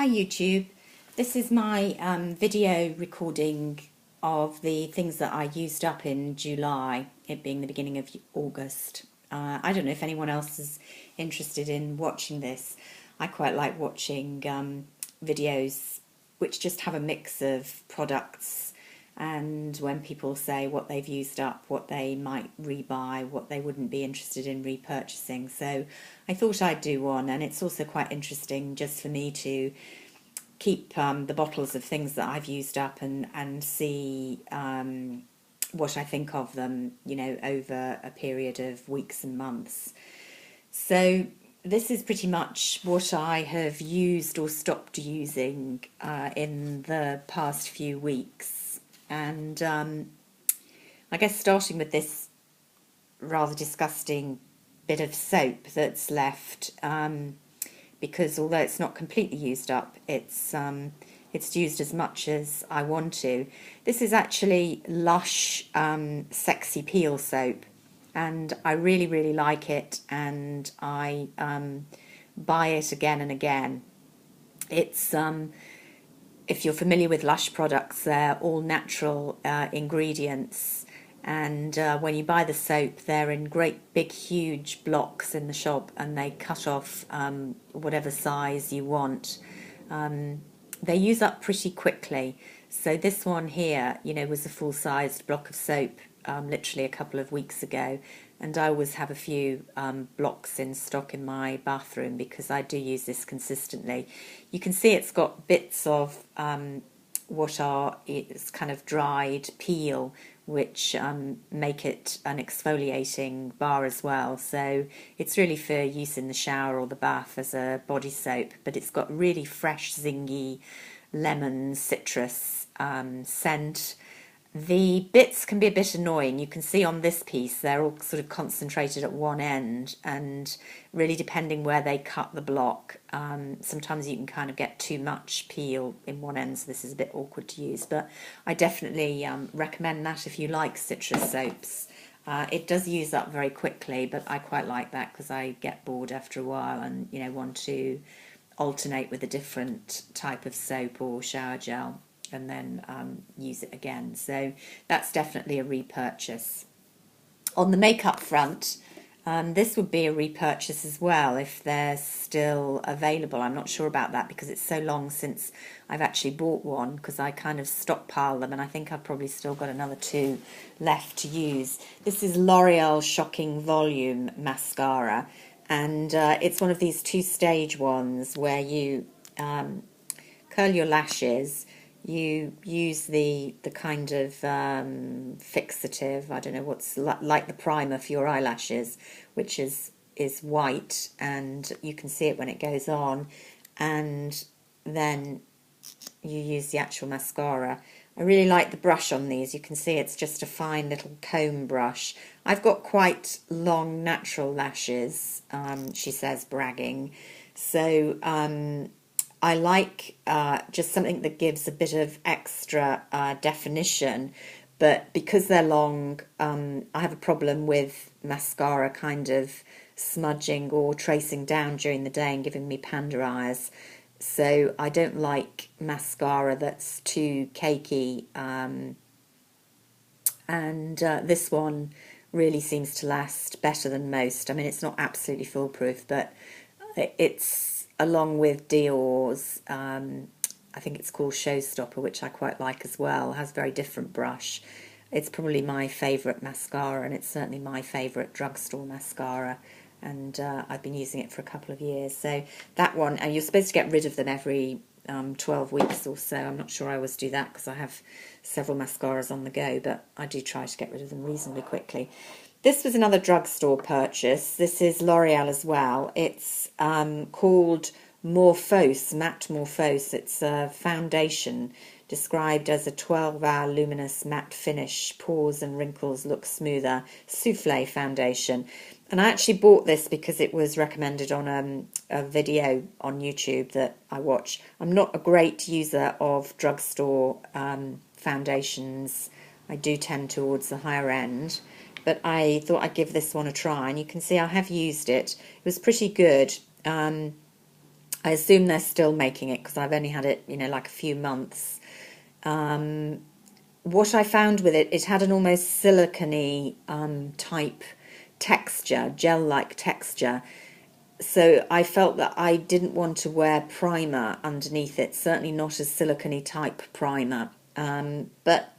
Hi YouTube, this is my video recording of the things that I used up in July, it being the beginning of August. I don't know if anyone else is interested in watching this. I quite like watching videos which just have a mix of products, and when people say what they've used up, what they might rebuy, what they wouldn't be interested in repurchasing. So I thought I'd do one, and it's also quite interesting just for me to keep the bottles of things that I've used up and see what I think of them, you know, over a period of weeks and months. So this is pretty much what I have used or stopped using in the past few weeks. And I guess starting with this rather disgusting bit of soap that's left, because although it's not completely used up, it's used as much as I want to. This is actually Lush Sexy Peel soap, and I really like it, and I buy it again and again. It's if you're familiar with Lush products, they're all natural ingredients, and when you buy the soap, they're in great big huge blocks in the shop, and they cut off whatever size you want. They use up pretty quickly. So this one here, you know, was a full-sized block of soap literally a couple of weeks ago, and I always have a few blocks in stock in my bathroom because I do use this consistently. You can see it's got bits of it's kind of dried peel, which make it an exfoliating bar as well. So it's really for use in the shower or the bath as a body soap, but it's got really fresh, zingy lemon citrus scent. The bits can be a bit annoying. You can see on this piece they're all sort of concentrated at one end, and really depending where they cut the block, sometimes you can kind of get too much peel in one end, so this is a bit awkward to use. But I definitely recommend that if you like citrus soaps. It does use up very quickly, but I quite like that because I get bored after a while and, you know, want to alternate with a different type of soap or shower gel and then use it again. So that's definitely a repurchase. On the makeup front, this would be a repurchase as well if they're still available. I'm not sure about that because it's so long since I've actually bought one, because I kind of stockpile them, and I think I've probably still got another two left to use. This is L'Oreal Shocking Volume Mascara, and it's one of these two-stage ones where you curl your lashes. You use the kind of fixative, I don't know, what's like the primer for your eyelashes, which is white, and you can see it when it goes on, and then you use the actual mascara. I really like the brush on these. You can see it's just a fine little comb brush. I've got quite long natural lashes, she says, bragging. So I like just something that gives a bit of extra definition, but because they're long, I have a problem with mascara kind of smudging or tracing down during the day and giving me panda eyes. So I don't like mascara that's too cakey, and this one really seems to last better than most. I mean, it's not absolutely foolproof, but it's, along with Dior's, I think it's called Showstopper, which I quite like as well, has a very different brush. It's probably my favourite mascara, and it's certainly my favourite drugstore mascara, and I've been using it for a couple of years. So that one, and you're supposed to get rid of them every 12 weeks or so. I'm not sure I always do that because I have several mascaras on the go, but I do try to get rid of them reasonably quickly. This was another drugstore purchase. This is L'Oreal as well. It's called Morphose, Matte Morphose. It's a foundation described as a 12-hour luminous matte finish, pores and wrinkles look smoother, souffle foundation. And I actually bought this because it was recommended on a video on YouTube that I watch. I'm not a great user of drugstore foundations. I do tend towards the higher end, but I thought I'd give this one a try, and you can see I have used it. It was pretty good. I assume they're still making it because I've only had it, like a few months. What I found with it, it had an almost silicone type texture, gel-like texture. So I felt that I didn't want to wear primer underneath it, certainly not a silicone type primer. But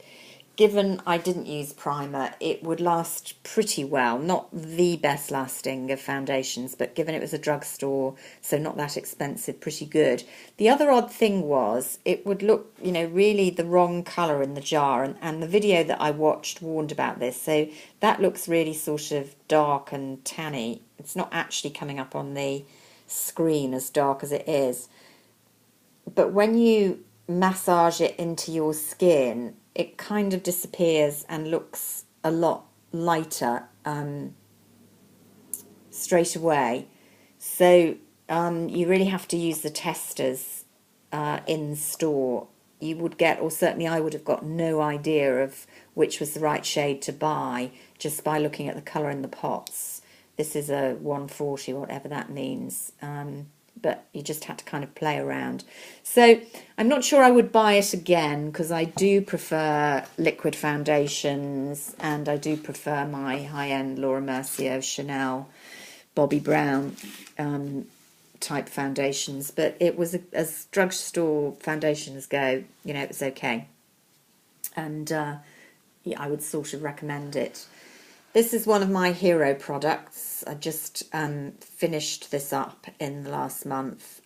given I didn't use primer, it would last pretty well. Not the best lasting of foundations, but given it was a drugstore, so not that expensive, pretty good. The other odd thing was it would look, really the wrong colour in the jar, and the video that I watched warned about this. So that looks really sort of dark and tanny. It's not actually coming up on the screen as dark as it is. But when you massage it into your skin, it kind of disappears and looks a lot lighter straight away. So you really have to use the testers in store. You would get, or certainly I would have got no idea of which was the right shade to buy just by looking at the colour in the pots. This is a 140, whatever that means. But you just had to kind of play around. So I'm not sure I would buy it again because I do prefer liquid foundations and I do prefer my high-end Laura Mercier, Chanel, Bobbi Brown type foundations. But it was, as drugstore foundations go, it was okay. And yeah, I would sort of recommend it. This is one of my hero products. I just finished this up in the last month.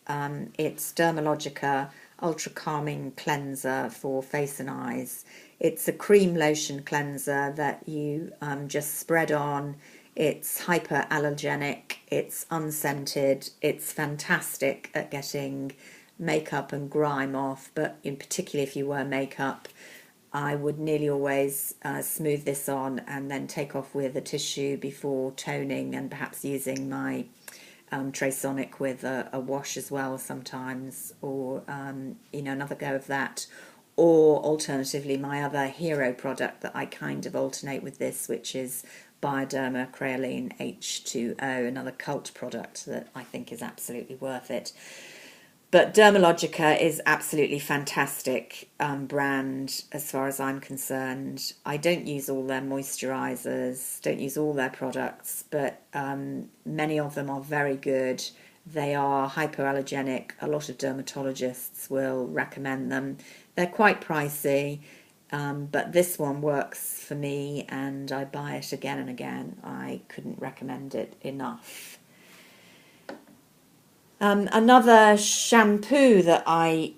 It's Dermalogica Ultra Calming Cleanser for face and eyes. It's a cream lotion cleanser that you just spread on. It's hyperallergenic, it's unscented, it's fantastic at getting makeup and grime off, but in particular if you wear makeup, I would nearly always smooth this on and then take off with a tissue before toning and perhaps using my Tresonic with a wash as well sometimes, or another go of that. Or alternatively, my other hero product that I kind of alternate with this, which is Bioderma Creolene H2O, another cult product that I think is absolutely worth it. But Dermalogica is absolutely fantastic brand as far as I'm concerned. I don't use all their moisturisers, don't use all their products, but many of them are very good. They are hypoallergenic. A lot of dermatologists will recommend them. They're quite pricey, but this one works for me and I buy it again and again. I couldn't recommend it enough. Another shampoo that I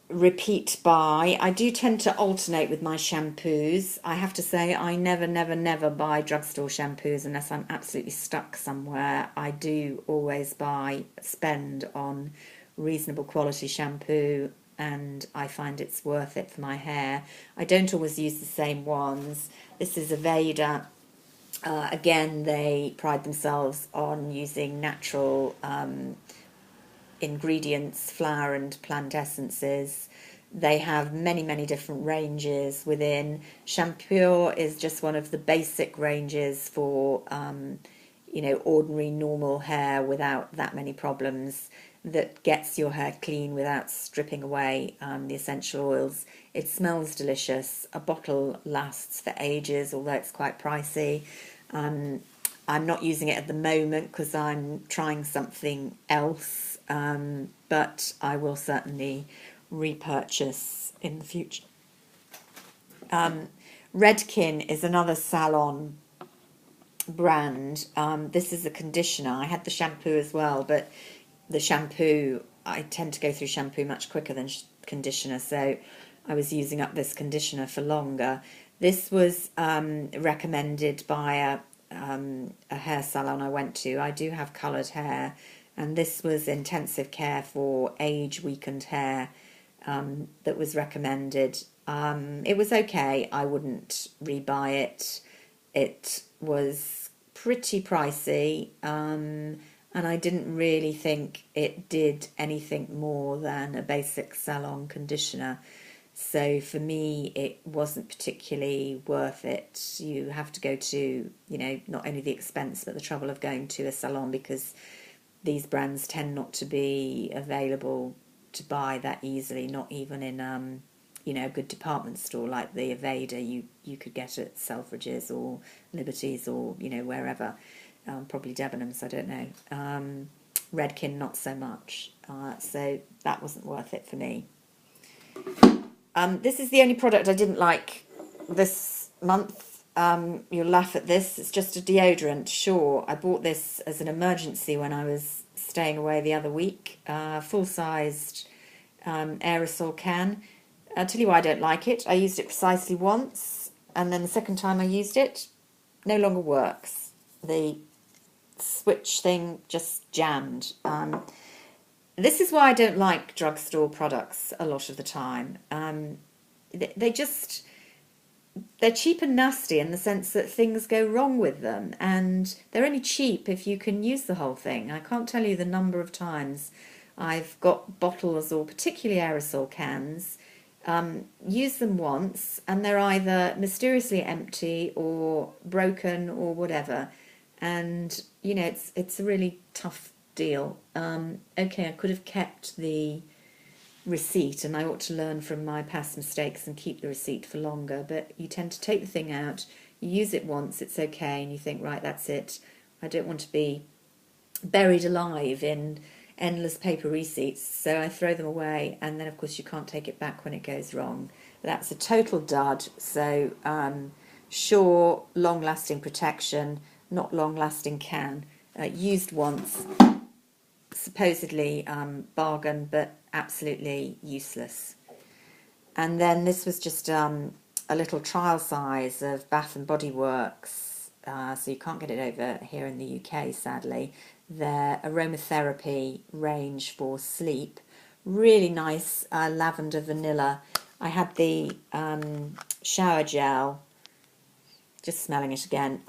repeat buy, I do tend to alternate with my shampoos. I have to say I never buy drugstore shampoos unless I'm absolutely stuck somewhere. I do always spend on reasonable quality shampoo and I find it's worth it for my hair. I don't always use the same ones. This is Aveda. Again, they pride themselves on using natural ingredients, flower and plant essences. They have many different ranges within. Shampure is just one of the basic ranges for ordinary normal hair without that many problems, that gets your hair clean without stripping away the essential oils. It smells delicious. A bottle lasts for ages, although it's quite pricey. I'm not using it at the moment because I'm trying something else, but I will certainly repurchase in the future. Redken is another salon brand. This is a conditioner. I had the shampoo as well, but the shampoo, I tend to go through shampoo much quicker than conditioner, so I was using up this conditioner for longer. This was recommended by a hair salon I went to. I do have coloured hair, and this was intensive care for age-weakened hair that was recommended. It was okay. I wouldn't rebuy it. It was pretty pricey, and I didn't really think it did anything more than a basic salon conditioner. So for me, it wasn't particularly worth it. You have to go to, not only the expense, but the trouble of going to a salon because these brands tend not to be available to buy that easily, not even in a good department store like the Aveda you could get at Selfridges or Liberties or wherever, probably Debenhams, I don't know. Redken not so much, so that wasn't worth it for me. This is the only product I didn't like this month. You'll laugh at this. It's just a deodorant. Sure, I bought this as an emergency when I was staying away the other week. Full-sized aerosol can. I'll tell you why I don't like it. I used it precisely once, and then the second time I used it, no longer works. The switch thing just jammed. This is why I don't like drugstore products a lot of the time. They're cheap and nasty in the sense that things go wrong with them, and they're only cheap if you can use the whole thing. I can't tell you the number of times I've got bottles, or particularly aerosol cans, use them once and they're either mysteriously empty or broken or whatever, and it's a really tough deal. Okay, I could have kept the receipt, and I ought to learn from my past mistakes and keep the receipt for longer, but you tend to take the thing out, you use it once, it's okay, and you think, right, that's it. I don't want to be buried alive in endless paper receipts, so I throw them away, and then of course you can't take it back when it goes wrong. But that's a total dud. So sure, long-lasting protection, not long-lasting can. Used once, supposedly bargain, but absolutely useless. And then this was just a little trial size of Bath and Body Works, so you can't get it over here in the UK, sadly. Their aromatherapy range for sleep, really nice, lavender vanilla. I had the shower gel, just smelling it again,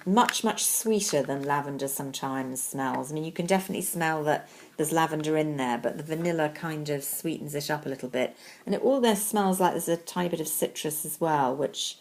much sweeter than lavender sometimes smells. I mean, you can definitely smell that there's lavender in there, but the vanilla kind of sweetens it up a little bit. And it almost smells like there's a tiny bit of citrus as well, which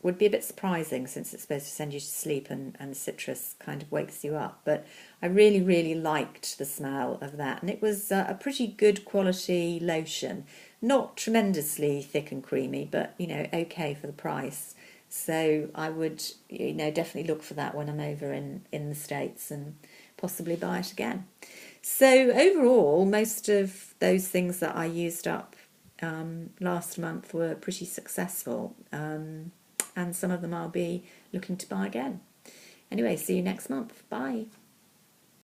would be a bit surprising since it's supposed to send you to sleep, and citrus kind of wakes you up. But I really liked the smell of that, and it was a pretty good quality lotion. Not tremendously thick and creamy, but okay for the price. So I would definitely look for that when I'm over in the States, and possibly buy it again. So overall, most of those things that I used up last month were pretty successful, and some of them I'll be looking to buy again. Anyway, see you next month. Bye.